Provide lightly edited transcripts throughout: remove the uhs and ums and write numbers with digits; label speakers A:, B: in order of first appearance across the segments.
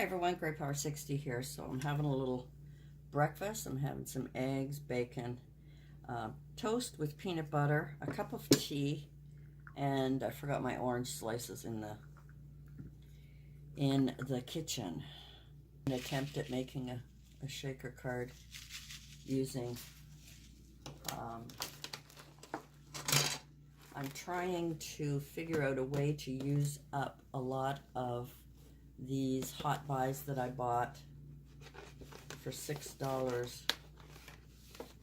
A: Hi everyone, Great Power 60 here. So I'm having a little breakfast. I'm having some eggs, bacon, toast with peanut butter, a cup of tea, and I forgot my orange slices in the kitchen. An attempt at making a shaker card using I'm trying to figure out a way to use up a lot of these hot buys that I bought for $6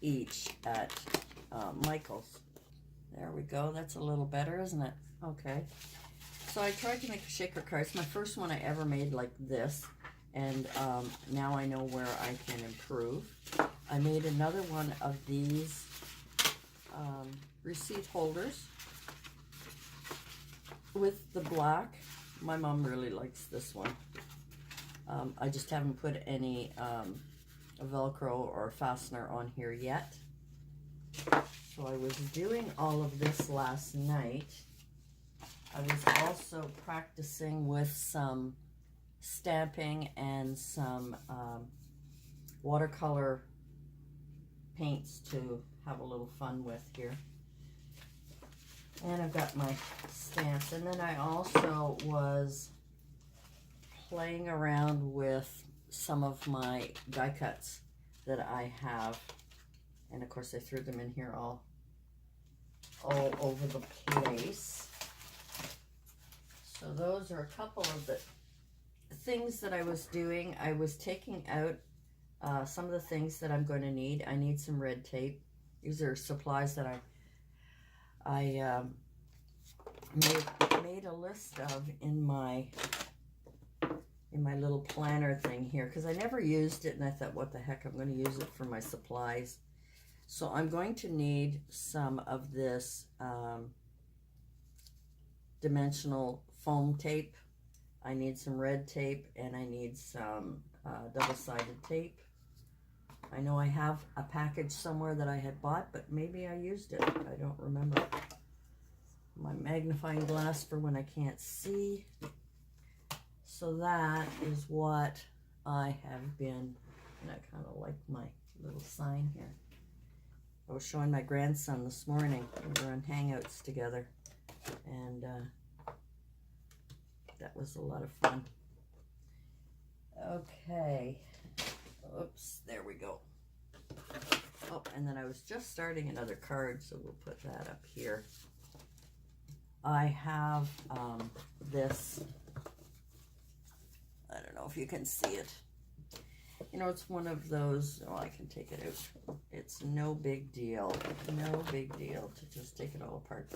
A: each at Michael's. There we go. That's a little better, isn't it? Okay. So I tried to make a shaker card. It's my first one I ever made like this, and now I know where I can improve. I made another one of these receipt holders with the black. My mom really likes this one. I just haven't put any Velcro or fastener on here yet. So I was doing all of this last night. I was also practicing with some stamping and some watercolor paints to have a little fun with here. And I've got my stamps. And then I also was playing around with some of my die cuts that I have. And of course I threw them in here all over the place. So those are a couple of the things that I was doing. I was taking out some of the things that I'm going to need. I need some red tape. These are supplies that I made a list of in my little planner thing here, because I never used it, and I thought, what the heck, I'm going to use it for my supplies. So I'm going to need some of this dimensional foam tape. I need some red tape, and I need some double-sided tape. I know I have a package somewhere that I had bought, but maybe I used it. I don't remember. My magnifying glass for when I can't see. So that is what I have been, and I kind of like my little sign here. I was showing my grandson this morning. We were on Hangouts together, and that was a lot of fun. Okay. Oops, there we go. Oh, and then I was just starting another card, so we'll put that up here. I have this, I don't know if you can see it. You know, it's one of those, oh, I can take it out. It's no big deal. No big deal to just take it all apart.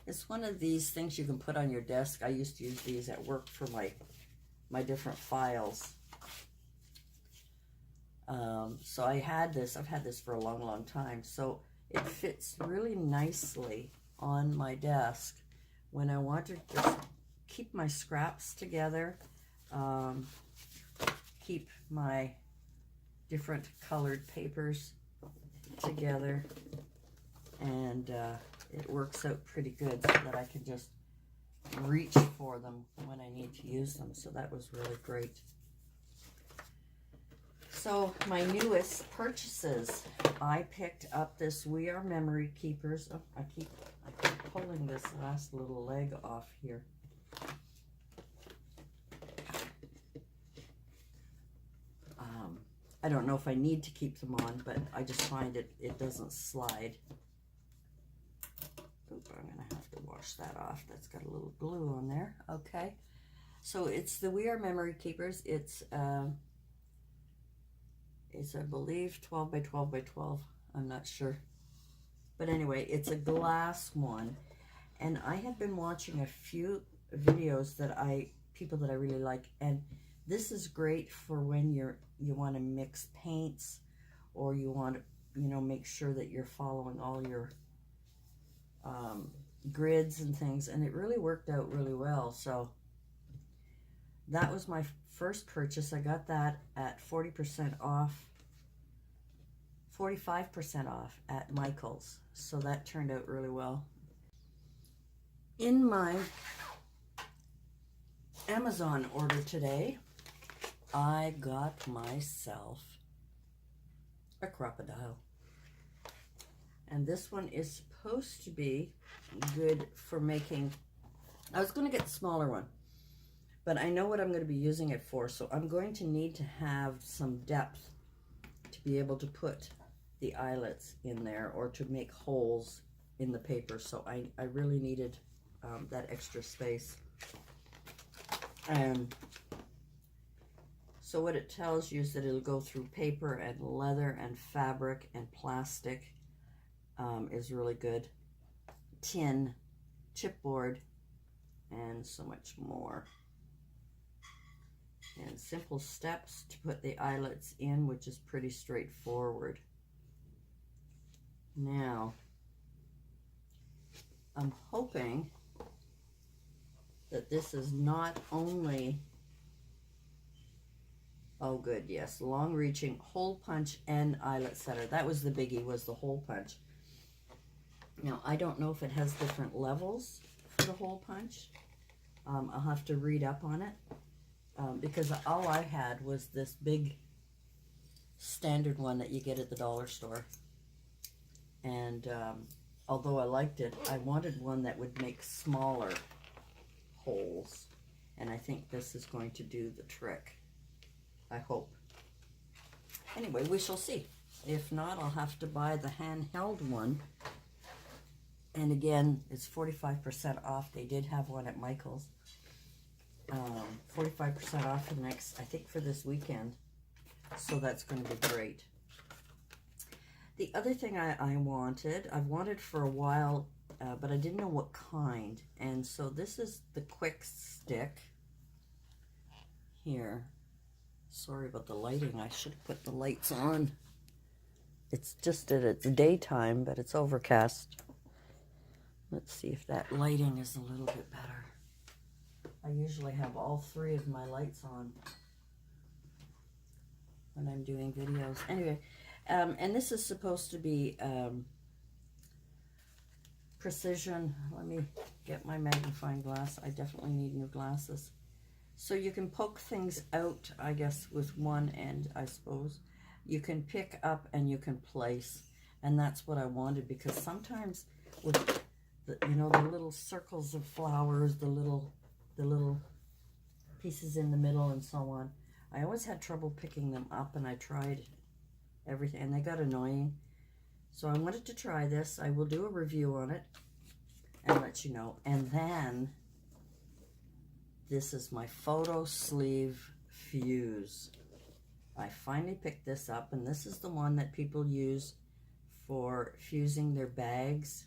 A: It's one of these things you can put on your desk. I used to use these at work for my different files. So I've had this for a long, long time. So it fits really nicely on my desk when I want to just keep my scraps together, keep my different colored papers together, and it works out pretty good so that I can just reach for them when I need to use them. So that was really great. So my newest purchases, I picked up this We Are Memory Keepers. Oh, I keep pulling this last little leg off here. I don't know if I need to keep them on, but I just find it doesn't slide. Oop, I'm going to have to wash that off. That's got a little glue on there. Okay. So it's the We Are Memory Keepers. It's I believe 12 by 12 by 12. I'm not sure. But anyway, it's a glass one. And I have been watching a few videos people that I really like. And this is great for when you want to mix paints, or you want to, make sure that you're following all your grids and things. And it really worked out really well. So that was my first purchase. I got that at 40% off, 45% off at Michael's. So that turned out really well. In my Amazon order today, I got myself a Crop-a-dile. And this one is supposed to be good for making, I was going to get the smaller one, but I know what I'm going to be using it for, so I'm going to need to have some depth to be able to put the eyelets in there or to make holes in the paper. So I really needed that extra space. And so what it tells you is that it'll go through paper and leather and fabric and plastic. Is really good. Tin, chipboard, and so much more. And simple steps to put the eyelets in, which is pretty straightforward. Now, I'm hoping that this is not only, oh good, yes, long-reaching hole punch and eyelet setter. That was the biggie, was the hole punch. Now, I don't know if it has different levels for the hole punch. I'll have to read up on it because all I had was this big standard one that you get at the dollar store. And although I liked it, I wanted one that would make smaller holes. And I think this is going to do the trick. I hope. Anyway, we shall see. If not, I'll have to buy the handheld one. And again, it's 45% off. They did have one at Michael's. 45% off for the next, I think for this weekend. So that's going to be great. The other thing I've wanted for a while, but I didn't know what kind. And so this is the quick stick here. Sorry about the lighting. I should have put the lights on. It's just that it's daytime, but it's overcast. Let's see if that lighting is a little bit better. I usually have all three of my lights on when I'm doing videos. Anyway, and this is supposed to be precision. Let me get my magnifying glass. I definitely need new glasses. So you can poke things out, I guess, with one end, I suppose. You can pick up and you can place. And that's what I wanted, because sometimes with you know, the little circles of flowers, the little pieces in the middle and so on, I always had trouble picking them up, and I tried everything, and they got annoying. So I wanted to try this. I will do a review on it and let you know. And then this is my photo sleeve fuse. I finally picked this up, and this is the one that people use for fusing their bags,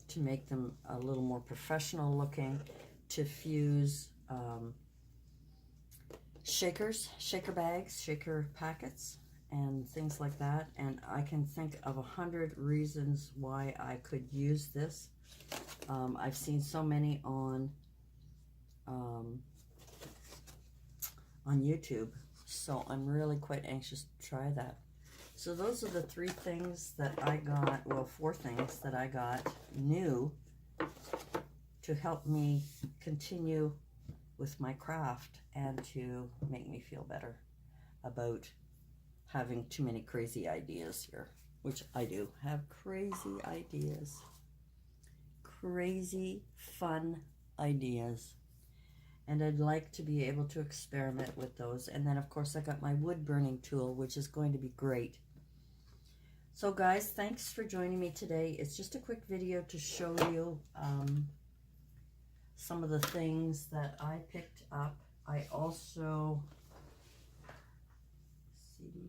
A: to make them a little more professional looking, to fuse shaker bags, shaker packets, and things like that. And I can think of 100 reasons why I could use this. I've seen so many on YouTube, so I'm really quite anxious to try that. So those are the three things that I got, well, 4 things that I got new to help me continue with my craft and to make me feel better about having too many crazy ideas here, which I do have crazy ideas. Crazy, fun ideas. And I'd like to be able to experiment with those. And then, of course, I got my wood burning tool, which is going to be great. So guys, thanks for joining me today. It's just a quick video to show you some of the things that I picked up. I also,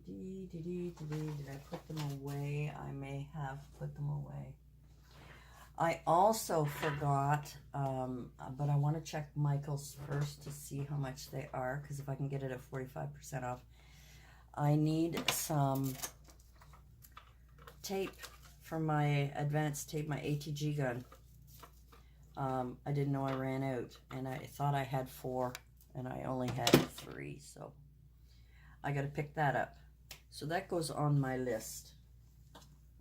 A: did I put them away? I may have put them away. I also forgot, but I want to check Michael's first to see how much they are, because if I can get it at 45% off. I need some tape for my advanced tape, my ATG gun. I didn't know I ran out, and I thought I had 4, and I only had 3, so I got to pick that up. So that goes on my list.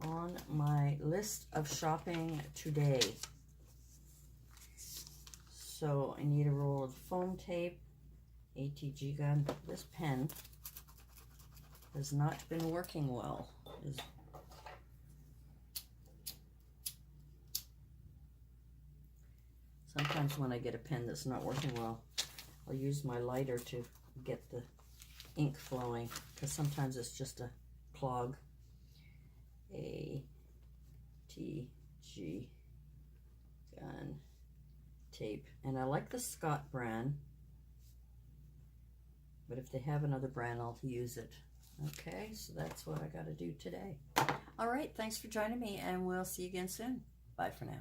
A: On my list of shopping today. So I need a roll of foam tape. ATG gun. This pen has not been working well. Sometimes when I get a pen that's not working well, I'll use my lighter to get the ink flowing, because sometimes it's just a clog. ATG gun tape. And I like the Scott brand, but if they have another brand, I'll use it. Okay, so that's what I got to do today. All right, thanks for joining me, and we'll see you again soon. Bye for now.